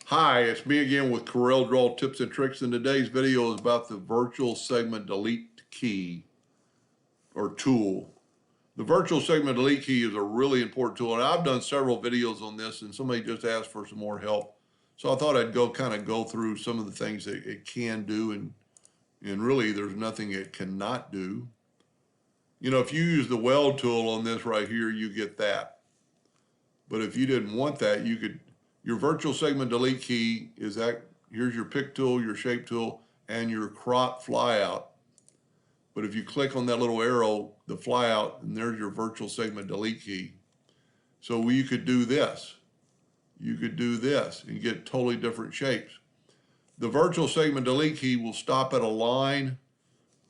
Hi, it's me again with Corel Draw Tips and Tricks, and today's video is about the virtual segment delete key or tool. The virtual segment delete key is a really important tool, and I've done several videos on this, and somebody just asked for some more help. So I thought I'd go through some of the things that it can do, and really there's nothing it cannot do. You know, if you use the weld tool on this right here, you get that. But if you didn't want that, your virtual segment delete key is that, here's your pick tool, your shape tool, and your crop flyout. But if you click on that little arrow, the flyout, and there's your virtual segment delete key. So you could do this. You could do this and get totally different shapes. The virtual segment delete key will stop at a line.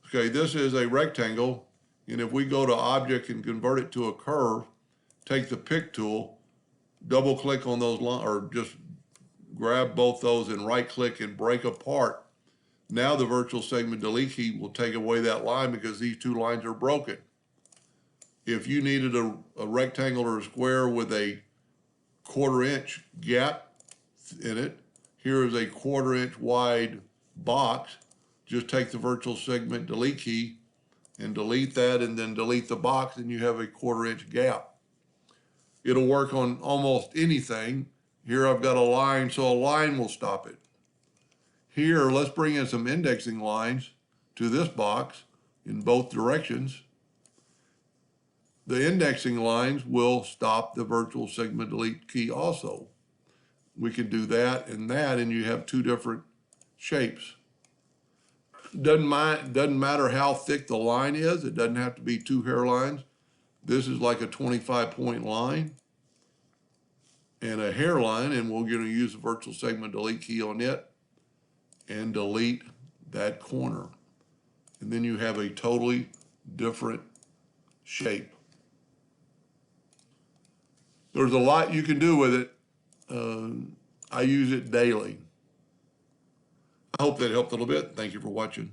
Okay, this is a rectangle, and if we go to object and convert it to a curve, take the pick tool, double click on those lines, or just grab both those and right click and break apart. Now the virtual segment delete key will take away that line because these two lines are broken. If you needed a rectangle or a square with a 1/4 inch gap in it, here is a 1/4 inch wide box. Just take the virtual segment delete key and delete that, and then delete the box, and you have a 1/4 inch gap. It'll work on almost anything. Here I've got a line, so a line will stop it. Here, let's bring in some indexing lines to this box in both directions. The indexing lines will stop the virtual segment delete key also. We can do that, and you have two different shapes. Doesn't matter how thick the line is. It doesn't have to be two hairlines. This is like a 25-point line and a hairline, and we're going to use the virtual segment delete key on it and delete that corner. And then you have a totally different shape. There's a lot you can do with it. I use it daily. I hope that helped a little bit. Thank you for watching.